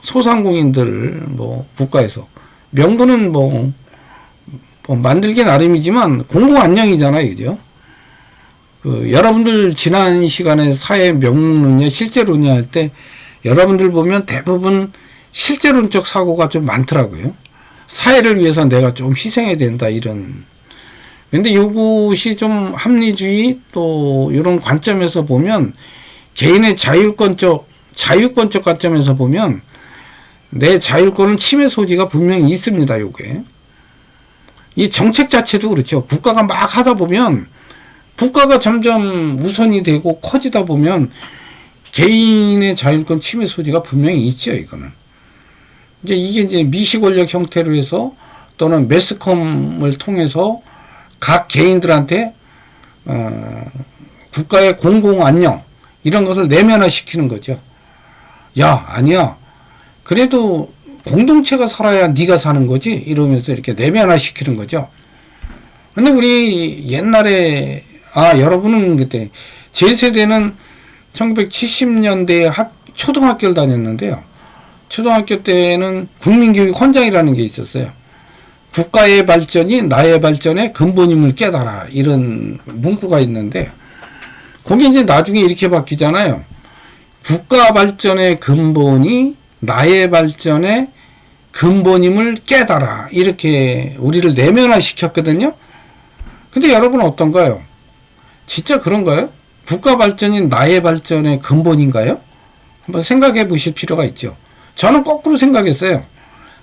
소상공인들 뭐 국가에서 명분은 뭐 만들기 나름이지만 공공 안녕이잖아요. 그죠? 그 여러분들 지난 시간에 사회 명문론이냐 실제론이냐 할 때 여러분들 보면 대부분 실제론적 사고가 좀 많더라고요. 사회를 위해서 내가 좀 희생해야 된다 이런. 근데 이것이 좀 합리주의 또 이런 관점에서 보면 개인의 자율권적 관점에서 보면 내 자율권은 침해 소지가 분명히 있습니다. 요게. 이 정책 자체도 그렇죠. 국가가 막 하다 보면 국가가 점점 우선이 되고 커지다 보면 개인의 자율권 침해 소지가 분명히 있죠. 이거는. 이제 이게 이제 미시 권력 형태로 해서 또는 매스컴을 통해서 각 개인들한테 국가의 공공 안녕 이런 것을 내면화시키는 거죠. 야, 아니야. 그래도 공동체가 살아야 네가 사는 거지. 이러면서 이렇게 내면화시키는 거죠. 근데 우리 옛날에 여러분은 그때 제 세대는 1970년대에 초등학교를 다녔는데요. 초등학교 때는 국민교육헌장이라는 게 있었어요. 국가의 발전이 나의 발전의 근본임을 깨달아 이런 문구가 있는데 거기 이제 나중에 이렇게 바뀌잖아요. 국가 발전의 근본이 나의 발전의 근본임을 깨달아 이렇게 우리를 내면화시켰거든요. 근데 여러분 어떤가요? 진짜 그런가요? 국가 발전이 나의 발전의 근본인가요? 한번 생각해 보실 필요가 있죠. 저는 거꾸로 생각했어요.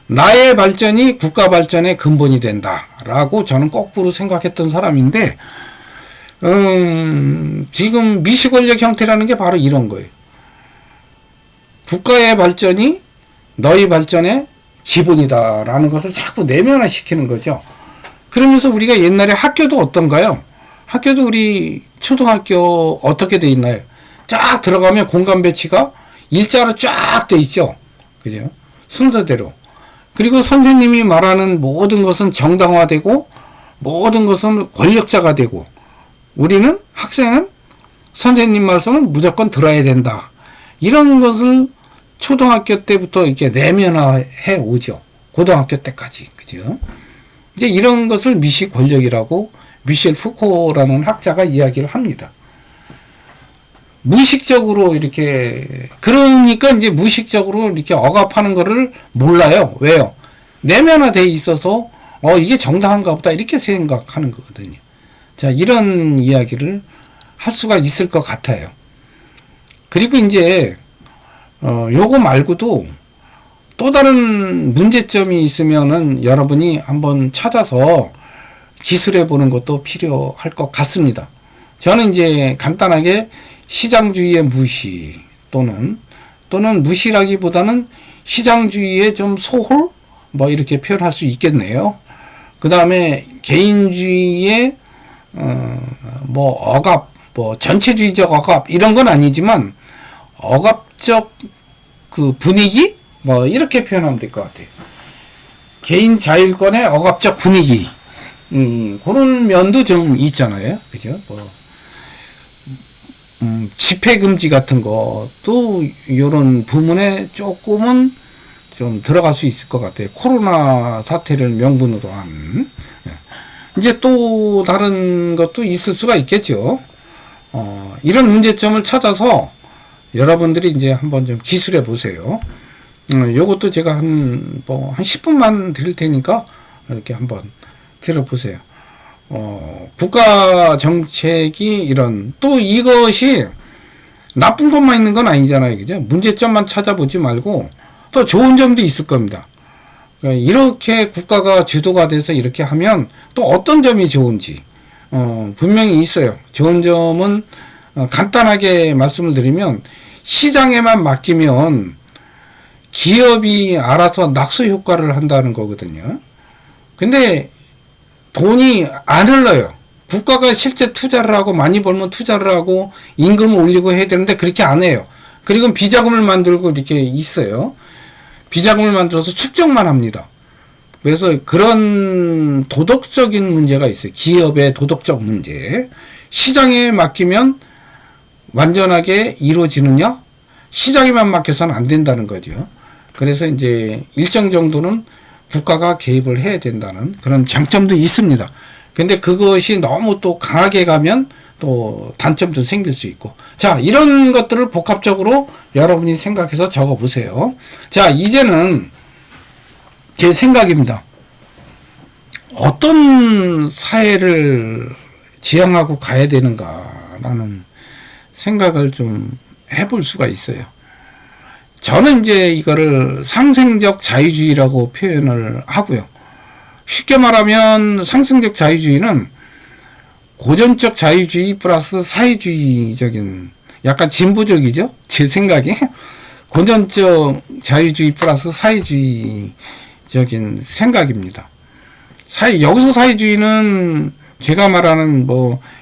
나의 발전이 국가 발전의 근본이 된다라고 저는 거꾸로 생각했던 사람인데 지금 미시 권력 형태라는 게 바로 이런 거예요. 국가의 발전이 너희 발전의 기본이다라는 것을 자꾸 내면화시키는 거죠. 그러면서 우리가 옛날에 학교도 어떤가요? 학교도 우리 초등학교 어떻게 돼 있나요? 쫙 들어가면 공간 배치가 일자로 쫙 돼 있죠. 그죠? 순서대로. 그리고 선생님이 말하는 모든 것은 정당화되고 모든 것은 권력자가 되고 우리는 학생은 선생님 말씀을 무조건 들어야 된다. 이런 것을 초등학교 때부터 이렇게 내면화해 오죠. 고등학교 때까지. 그죠? 이제 이런 것을 미시 권력이라고 미셸 푸코라는 학자가 이야기를 합니다. 무의식적으로 이렇게 그러니까 이제 무의식적으로 이렇게 억압하는 거를 몰라요. 왜요? 내면화돼 있어서 이게 정당한가 보다 이렇게 생각하는 거거든요. 자, 이런 이야기를 할 수가 있을 것 같아요. 그리고 이제 요거 말고도 또 다른 문제점이 있으면은 여러분이 한번 찾아서 기술해 보는 것도 필요할 것 같습니다. 저는 이제 간단하게 시장주의의 무시 또는 무시라기보다는 시장주의의 좀 소홀 뭐 이렇게 표현할 수 있겠네요. 그 다음에 개인주의의 뭐 억압, 뭐 전체주의적 억압 이런 건 아니지만 억압적 그 분위기 뭐 이렇게 표현하면 될 것 같아요. 개인 자율권의 억압적 분위기 그런 면도 좀 있잖아요. 그죠? 집회 금지 같은 것도 이런 부문에 조금은 좀 들어갈 수 있을 것 같아요. 코로나 사태를 명분으로 한. 이제 또 다른 것도 있을 수가 있겠죠. 이런 문제점을 찾아서 여러분들이 이제 한번 좀 기술해 보세요. 요것도 제가 한 10분만 드릴 테니까 이렇게 한번 들어보세요. 국가 정책이 이런, 또 이것이 나쁜 것만 있는 건 아니잖아요. 그죠? 문제점만 찾아보지 말고 또 좋은 점도 있을 겁니다. 이렇게 국가가 주도가 돼서 이렇게 하면 또 어떤 점이 좋은지, 분명히 있어요. 좋은 점은, 간단하게 말씀을 드리면, 시장에만 맡기면 기업이 알아서 낙수 효과를 한다는 거거든요. 근데 돈이 안 흘러요. 국가가 실제 투자를 하고 많이 벌면 투자를 하고 임금을 올리고 해야 되는데 그렇게 안 해요. 그리고 비자금을 만들고 이렇게 있어요. 비자금을 만들어서 축적만 합니다. 그래서 그런 도덕적인 문제가 있어요. 기업의 도덕적 문제. 시장에 맡기면 완전하게 이루어지느냐? 시장에만 맡겨서는 안 된다는 거죠. 그래서 이제 일정 정도는 국가가 개입을 해야 된다는 그런 장점도 있습니다. 근데 그것이 너무 또 강하게 가면 또 단점도 생길 수 있고. 자, 이런 것들을 복합적으로 여러분이 생각해서 적어 보세요. 자, 이제는 제 생각입니다. 어떤 사회를 지향하고 가야 되는가라는 생각을 좀 해볼 수가 있어요. 저는 이제 이거를 상생적 자유주의라고 표현을 하고요. 쉽게 말하면 상생적 자유주의는 고전적 자유주의 플러스 사회주의적인, 약간 진보적이죠? 제 생각에. 고전적 자유주의 플러스 사회주의적인 생각입니다. 여기서 사회주의는 제가 말하는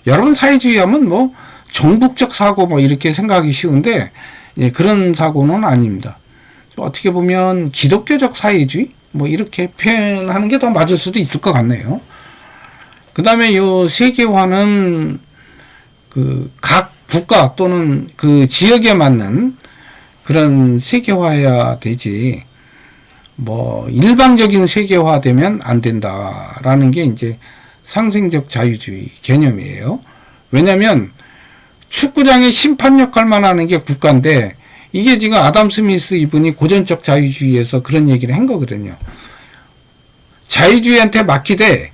여러분 사회주의 하면 종북적 사고 이렇게 생각하기 쉬운데, 예, 그런 사고는 아닙니다. 어떻게 보면 기독교적 사회주의? 이렇게 표현하는 게 더 맞을 수도 있을 것 같네요. 그 다음에 요 세계화는 각 국가 또는 그 지역에 맞는 그런 세계화해야 되지, 일방적인 세계화되면 안 된다라는 게 이제 상생적 자유주의 개념이에요. 왜냐면 축구장의 심판 역할만 하는 게 국가인데, 이게 지금 아담 스미스 이분이 고전적 자유주의에서 그런 얘기를 한 거거든요. 자유주의한테 맡기되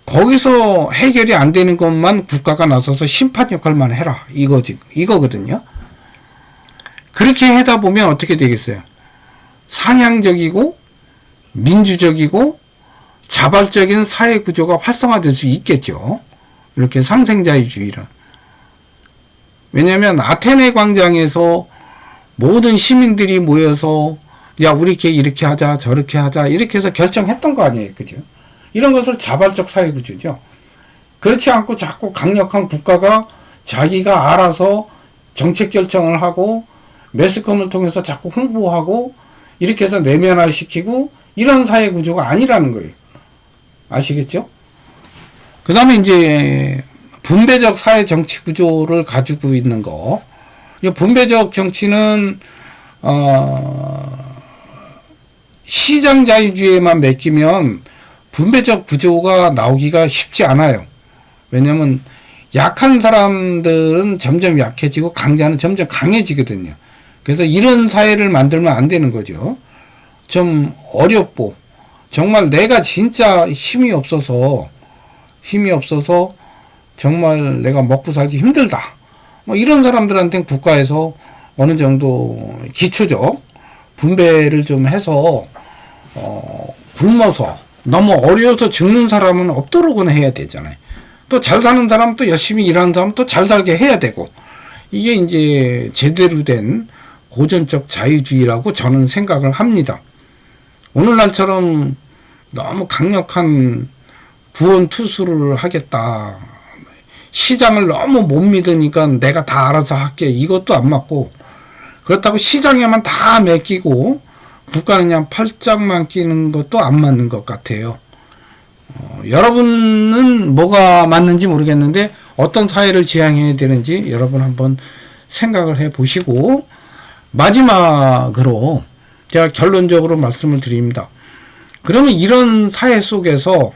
거기서 해결이 안 되는 것만 국가가 나서서 심판 역할만 해라, 이거거든요. 그렇게 하다 보면 어떻게 되겠어요? 상향적이고 민주적이고 자발적인 사회 구조가 활성화될 수 있겠죠. 이렇게 상생자유주의는. 왜냐하면 아테네 광장에서 모든 시민들이 모여서 야, 우리끼리 이렇게 하자 저렇게 하자 이렇게 해서 결정했던 거 아니에요. 그죠? 이런 것을 자발적 사회구조죠. 그렇지 않고 자꾸 강력한 국가가 자기가 알아서 정책 결정을 하고 매스컴을 통해서 자꾸 홍보하고 이렇게 해서 내면화시키고 이런 사회구조가 아니라는 거예요. 아시겠죠? 그 다음에 이제 분배적 사회 정치 구조를 가지고 있는 거. 이 분배적 정치는 시장 자유주의에만 맡기면 분배적 구조가 나오기가 쉽지 않아요. 왜냐면 약한 사람들은 점점 약해지고 강자는 점점 강해지거든요. 그래서 이런 사회를 만들면 안 되는 거죠. 좀 어렵고 정말 내가 진짜 힘이 없어서 정말 내가 먹고 살기 힘들다, 이런 사람들한테는 국가에서 어느 정도 기초적 분배를 좀 해서 굶어서 너무 어려워서 죽는 사람은 없도록은 해야 되잖아요. 또 잘 사는 사람, 또 열심히 일하는 사람 또 잘 살게 해야 되고, 이게 이제 제대로 된 고전적 자유주의라고 저는 생각을 합니다. 오늘날처럼 너무 강력한 구원 투수를 하겠다, 시장을 너무 못 믿으니까 내가 다 알아서 할게, 이것도 안 맞고, 그렇다고 시장에만 다 맡기고 국가는 그냥 팔짱만 끼는 것도 안 맞는 것 같아요. 여러분은 뭐가 맞는지 모르겠는데 어떤 사회를 지향해야 되는지 여러분 한번 생각을 해 보시고, 마지막으로 제가 결론적으로 말씀을 드립니다. 그러면 이런 사회 속에서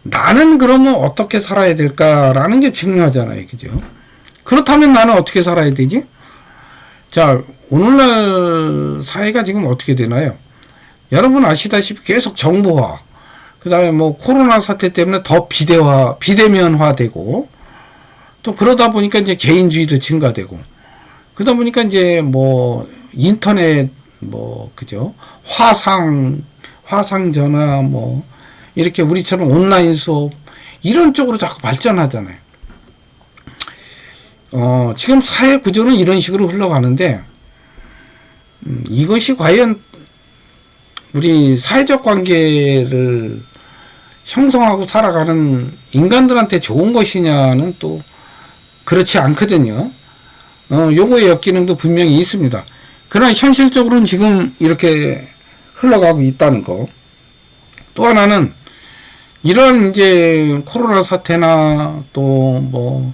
나는 그러면 어떻게 살아야 될까라는 게 중요하잖아요. 그죠? 그렇다면 나는 어떻게 살아야 되지? 자, 오늘날 사회가 지금 어떻게 되나요? 여러분 아시다시피 계속 정보화, 그 다음에 뭐 코로나 사태 때문에 더 비대면화 되고, 또 그러다 보니까 이제 개인주의도 증가되고, 그러다 보니까 이제 뭐 인터넷 뭐 그죠? 화상전화 뭐 이렇게 우리처럼 온라인 수업 이런 쪽으로 자꾸 발전하잖아요. 지금 사회 구조는 이런 식으로 흘러가는데, 이것이 과연 우리 사회적 관계를 형성하고 살아가는 인간들한테 좋은 것이냐는 또 그렇지 않거든요. 요거의 역기능도 분명히 있습니다. 그러나 현실적으로는 지금 이렇게 흘러가고 있다는 거. 또 하나는 이런 이제 코로나 사태나 또 뭐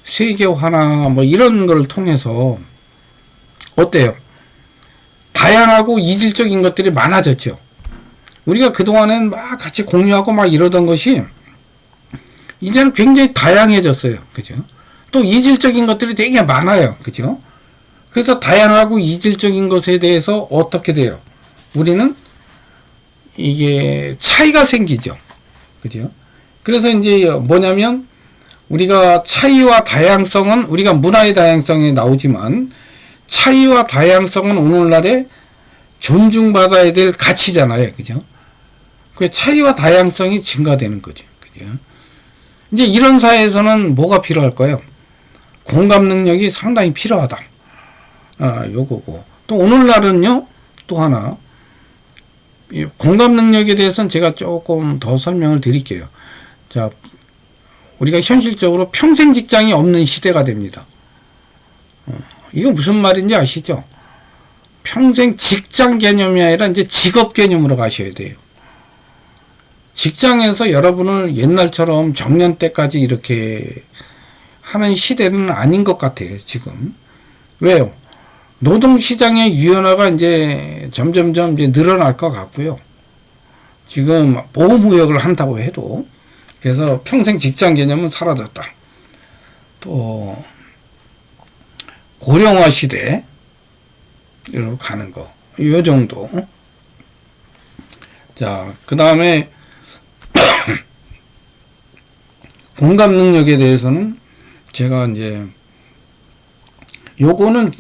세계화나 뭐 이런 걸 통해서 어때요? 다양하고 이질적인 것들이 많아졌죠. 우리가 그동안엔 막 같이 공유하고 막 이러던 것이 이제는 굉장히 다양해졌어요. 그죠? 또 이질적인 것들이 되게 많아요. 그죠? 그래서 다양하고 이질적인 것에 대해서 어떻게 돼요? 우리는 이게 차이가 생기죠. 그죠? 그래서 이제 뭐냐면 우리가 차이와 다양성은 우리가 문화의 다양성에 나오지만 차이와 다양성은 오늘날에 존중받아야 될 가치잖아요. 그죠? 그 차이와 다양성이 증가되는 거죠. 그죠? 이제 이런 사회에서는 뭐가 필요할까요? 공감 능력이 상당히 필요하다. 요거고. 또 오늘날은요, 또 하나. 공감 능력에 대해서는 제가 조금 더 설명을 드릴게요. 자, 우리가 현실적으로 평생 직장이 없는 시대가 됩니다. 이거 무슨 말인지 아시죠? 평생 직장 개념이 아니라 이제 직업 개념으로 가셔야 돼요. 직장에서 여러분을 옛날처럼 정년 때까지 이렇게 하는 시대는 아닌 것 같아요, 지금. 왜요? 노동시장의 유연화가 이제 점점점 이제 늘어날 것 같고요. 지금 보호무역을 한다고 해도. 그래서 평생 직장 개념은 사라졌다. 또, 고령화 시대로 가는 거. 요 정도. 자, 그 다음에, 공감 능력에 대해서는 제가 이제, 요거는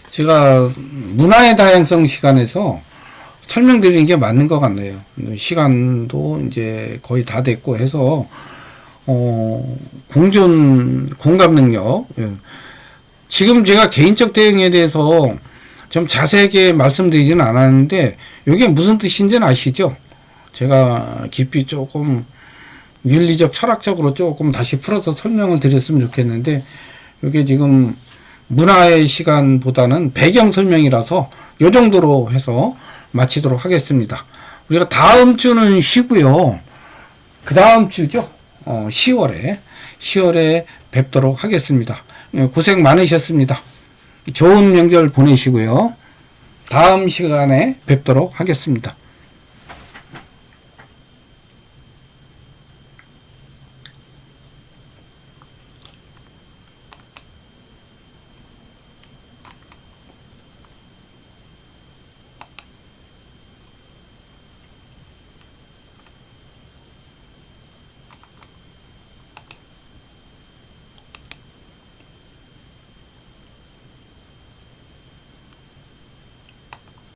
제가 문화의 다양성 시간에서 설명드리는 게 맞는 것 같네요. 시간도 이제 거의 다 됐고 해서, 공감 능력. 지금 제가 개인적 대응에 대해서 좀 자세하게 말씀드리지는 않았는데, 이게 무슨 뜻인지는 아시죠? 제가 깊이 조금 윤리적, 철학적으로 조금 다시 풀어서 설명을 드렸으면 좋겠는데, 이게 지금 문화의 시간보다는 배경 설명이라서 요 정도로 해서 마치도록 하겠습니다. 우리가 다음 주는 쉬고요. 그 다음 주죠. 10월에 뵙도록 하겠습니다. 고생 많으셨습니다. 좋은 명절 보내시고요. 다음 시간에 뵙도록 하겠습니다.